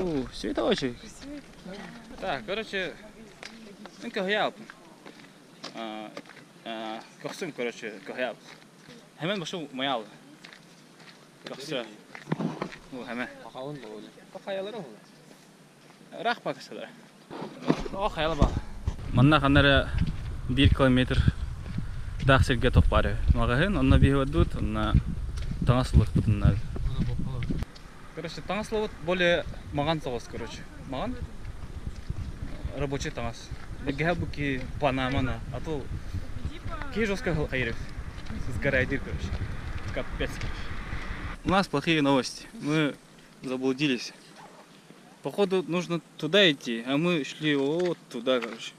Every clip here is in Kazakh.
О, цветочек. Так, короче, кохял. Кохсым, короче, кохял. Hemen başı mayal. Кохсым. Bu hemen. Kakağın da öyle. Kakayaları mı? Рах pakışlar. O hayal bak. Manna kanara 1 kilometr dağsırga topları. Mağahın onna bir vadut, onna Таңаслық бұтыннар. Короче, Таңаслық более маған соғыз, короче. Маған рабочий Таңас. Бәгіға бұки Панамана, а то кей жестко хайрев. Сгорайдир, короче. Капец, короче. У нас плохие новости. Мы заблудились. Походу нужно туда идти, а мы шли вот туда, короче.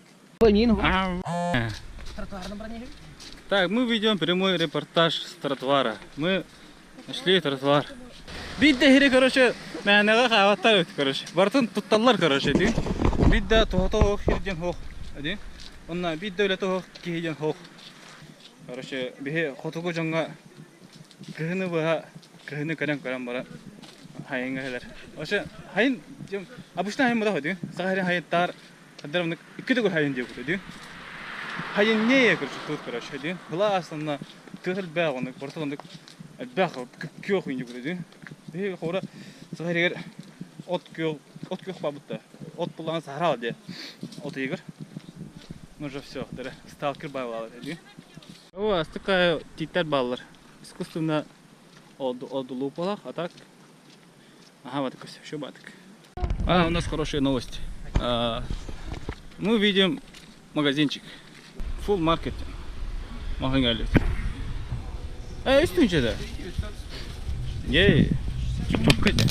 Так, мы ведем прямой репортаж с тротуара. Мы нашли тротуар. Бидде хири, короче, мәнеға қағаттар өтті, короче. Бартын тұтталар, короче, дейін. Бидде тұғытоқ хирден хоқ, дейін. Онна бидде өлеті хоқ кейден хоқ. Короче, бихе қотығы жаңға кіғіні бұға, кіғіні кәрен бара хайынға хелер. Короче, хайын, обычно хайын бұда дейін. Сағарин хайын тар, қаддарымны үккеді көр хайын дейін, дейін. Хайын не, короче, дейін. Бұла астында тұғыл бәғ, онды, бортығынды الباخر كيوخ وين يقولوا دي هي خورة صغير أوت كيوخ بابته أوت بلان صحراء دي أوت يقر نرجع все ده ستالكر بايلر دي هو استكا تيتر بالر искусственно одулупала а так ага вот такое все баток у нас хорошие новости мы видим магазинчик full market магазин üstünce de. Ye. Çok kötü.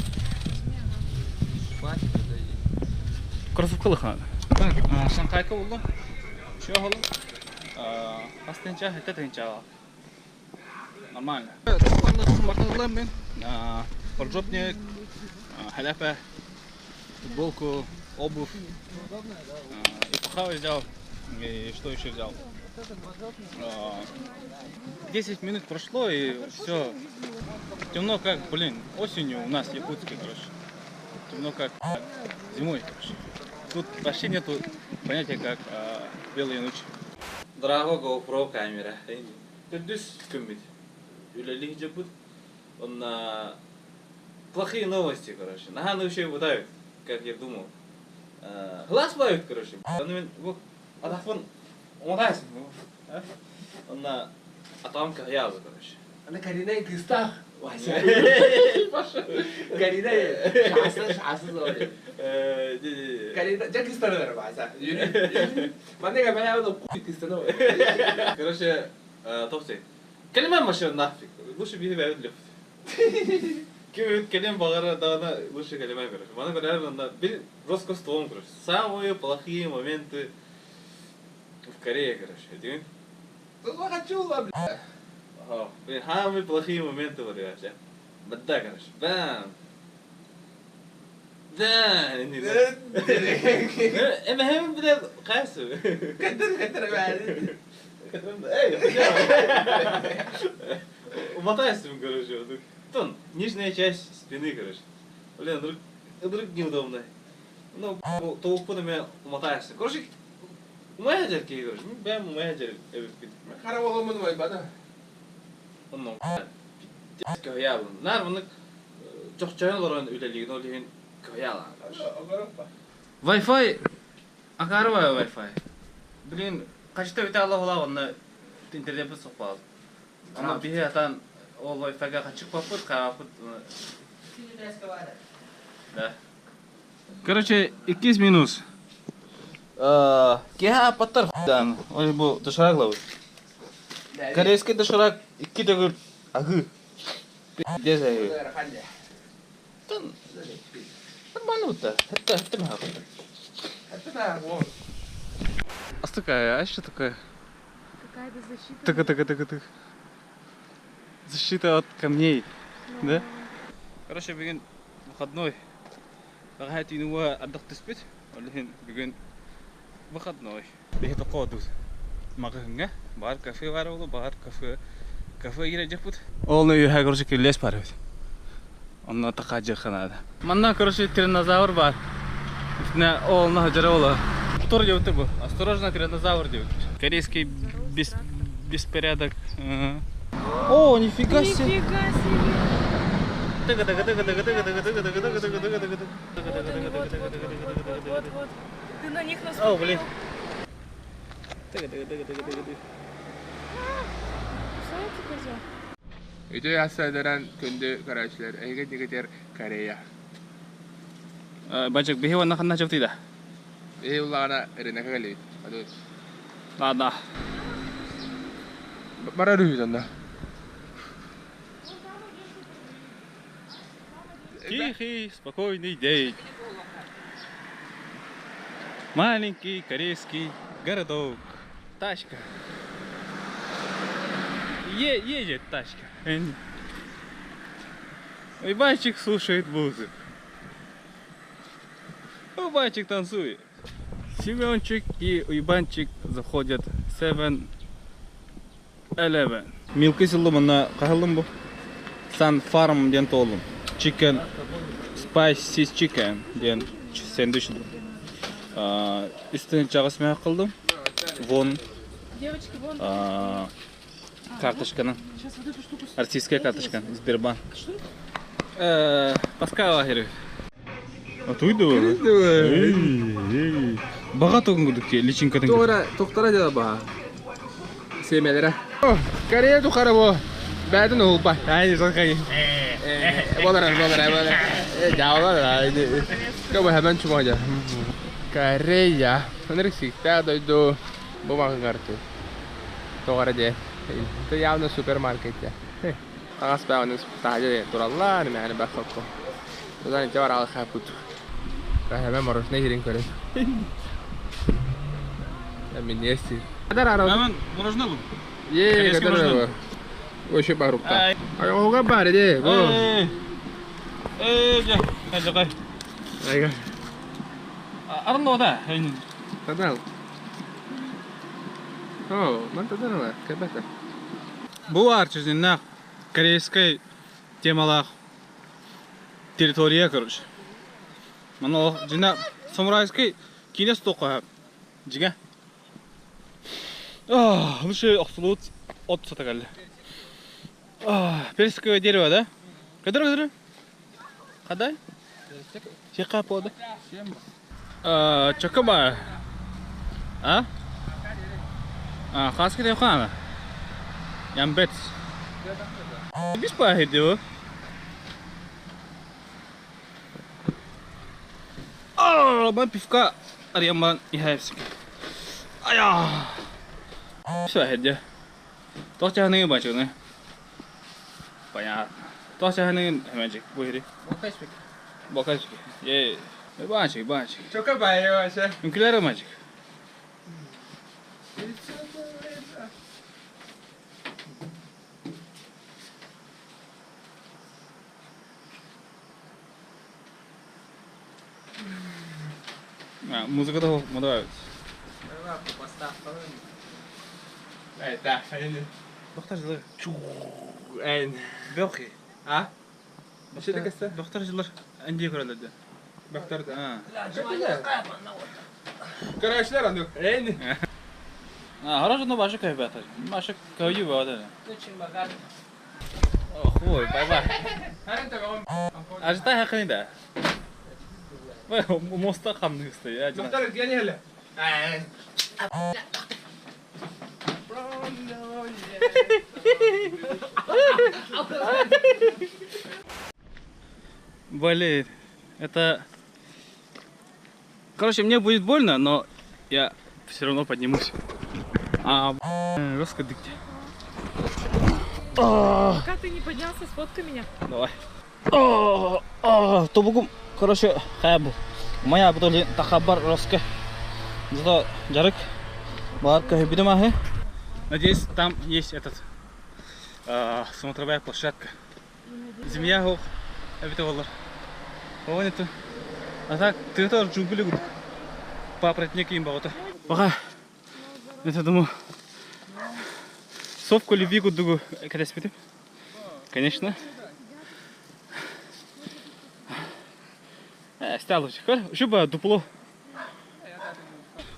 Kırıfıklı han. Bak, Şanghay'da oldu. Şu oldu. Aslında hatta tença. Normal. Bakıyorum ben. Поржопник, халяпа, футболку, обувь. И пуховый взял. И что еще взял? 10 минут прошло и все темно как, осенью у нас в Якутске, короче. Темно как зимой, короче. Тут вообще нету понятия как белые ночи. Дорого GoPro камера. Тудус кумит. Юлали джабут. Он плохие новости, короче. Нахану еще выдают, как я думал. Глаз бают, короче. Адафон уматайся. Он атам кахял, короче. Она Карина Кристах. Карина шасы золи. Карина Джакистан дер баса. Мандега меня вот Кристан. Короче, топси. Калиман машин нафиг. Лучше бери вариант лёфт. Калим багара дана лучше калиман, короче. Мана говорят, на бери роскостом, короче. Самые плохие моменты в Корее, короче. Тут хочу, бля. Самые плохие моменты в Риаше. Бада, короче. Бам. Да. Эм, бля, кайсу. Кадр бали. Умотайся, короче. Тон, нижняя часть спины, короче. Блин, вдруг неудобно. Ну, толпунами умотаешься. Короче, менеджер кей, короче. Бэм менеджер. Хараволу мунвай бада. Ну, кахял. Нар bunu çok çayınların üleliğini olihin kахял. Wi-Fi akarı var Wi-Fi. Bilin kaçta öte Allah ola onu internete sokmaz. Ama bir atan o Wi-Fi'ga kaçık papır kapıt. Да. Короче, 2 минус. Кеха паттар дан. Ой bu дошираглау. Корейский доширак 2 дөгөр агы. Дезай. Тон. Нормально вот-то. Это нахуй. Это да, вот. А такая, а что такое? Какая-то защита. Так. Защита от камней, да? Короче, бегин выходной. Какая-то инуа отдохнуть спит, олихин бегин выходной. Бегин такой тут. Магазин, бар кафе варил, бар кафе. Кафе ире жапут. Ол ну юха короче лес парит. Он атака жаханады. Манна, короче, тираннозавр бар. Үстіне олына жара ола. Тур деуті бұл. Осторожно, тираннозавр деуті. Корейский беспорядок. О, нифига себе. Нифига себе. Вот. Ты на них наступил. О, блин. Представляете, козел? Ito yasadıran kundu karışlar. Ege digeter Koreya. Бачок, беги вон нахана жаптыйда. Ulana erine kagali. Adu. Ладно. Bara rüyüzanda. Тихий, спокойный день. Маленький корейский городок. Тачка. Едет тачка. Уйбанчик слушает музыку. Уйбанчик танцует. Семенчик и Уйбанчик заходят в 7-Eleven. Милки сылымына қағылым бұл. Sun Farm ден толым. Chicken Spicy Chicken ден сэндвич. Үстіне жағысымен қылдым. Вон Девочки, вон. Карточканы. Сейчас вот эту штуку. Артистская карточка. Сбербанк. Паскала херы. Атуйды ол. Баға тоғын күдікке, личинкадан Toğra, toqtara da baha. Sevmelere. Koreya tu karabo. Bədin ol bay. Haydi sakayı. Bolar. Javalar. Kamu hemen çıkmaca. Koreya. Neresi? Tağda bu bakın kartı. Toğra de. Bu явно супермаркетте. Ағас бәғаныз тағажа тураллар, мәні бәққаққа. Одан өте бар алы қапыт. Hemen мороженое жерін көрем. Мен не істейм? Қадар арау? Hemen мороженое бұл. Қадар арау? Өші бар ұқта. Оға бар еде. Жақай. Айға. Арында ода. Тадан. О, мен тадан ала. Кәбәті. Бұл арчызында корейской темалақ территория, короче. Мана жина самурайский кинес тоққа. Жига. Лучше ақсылуыт от сатақалы. Персиковое дерево, да? Қадар? Қадай? Шеқа пода? Чақа бар. Хаски деп қана? Ямбет. Биш па хеде о? Mən pifka arayamam ihayepsik. Aya. Все хеде. Тоқча ханығы бачы не? Понятно. Тоқча ханығы хэмэджик бұйри. Бокачпик. Бачик. Чока байы башы. Үмкілері мачик. Музыка да модавается. Да, хәйне. Доктор жылар. Әйн. Белки. Şey de kesse? Доктор жылар әнде көрәләді. Baktar da. Karışlar andı. Әйн. Гаражно башы кайбата. Башы кайы бада. Ой, бай. Хәрен тагын. Ажта хакында. Вай, моста камны стоя. Доктор гәни әле. Әйн. Болит. Это... Короче, мне будет больно, но я все равно поднимусь. Жестко дыхти. Пока ты не поднялся, сфоткай меня. Давай. Тобугум, короче, хайбу. Моя бутыль тахабар роске. Зато жарык. Барка хибидема. Надеюсь, там есть этот смотровая площадка. Земля хох. Это воллар. Вон это. А так, ты тоже джунгли гуд. Папоротники им болото. Пока. Это думаю. Совку любви гуд дугу. Когда спит? Конечно. сталочек. Шуба дупло.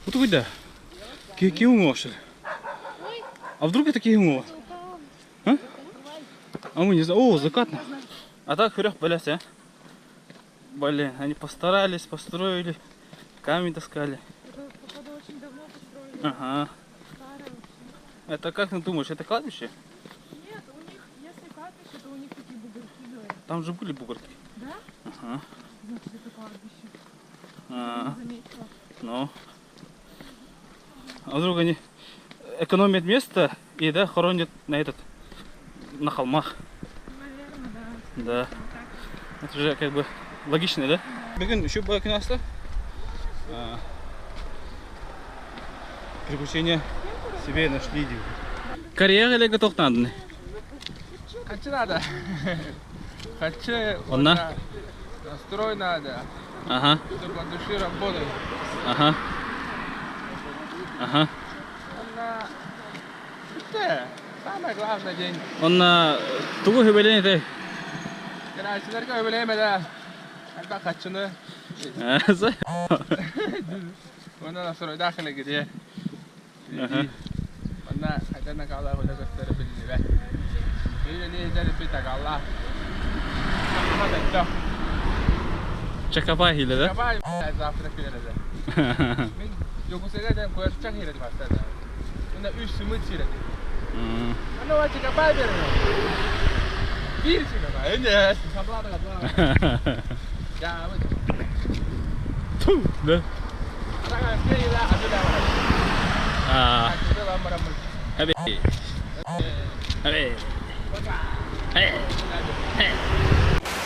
Вот куда? Какие умошли? А вдруг это такие умова? А? А мы не знаем. О, закатно. А так вперед, блядь, а? Блин, они постарались, построили, камень таскали. Походу очень давно построили. Ага. Старое. Это как ты думаешь, это кладбище? Нет, у них, если кладбище, то у них такие бугорки были. Там же были бугорки. Да? Ага. Значит, это кладбище. А, Не заметила. ну. А вдруг они экономят место и да, хоронят на холмах. Наверное, да. Да. Это же как бы логично, да? Бүгін еще бакинасты. Приключения себе нашли. Кореяға лего тоқтандың. Хочу надо. Хочу. Одна? Настрой надо. Ага, Чтобы от души работать. ага. Ага. Она... Это самое главное день. Он на тугу хебелен ете. Короче, наркой время, да. Когда хочу, ну. Она настрой дахали где. Ага. Она хотя на кала вот это старый билет. Или не идет пита кала. Надо Чакапай хиле, да? Давай, завтра перед. Joku sellainen, kun olisi chahiret vastaan. Minä yssy mutsiret. Anna vaan sekä päivärinen. Virsinä vai? En jää. Saa plaatakat vaan. Jaa, mutta. Tuh, dah. Tangan sekali lah, ada dah. Ah, Kita lambar-lambar. habis. Habis.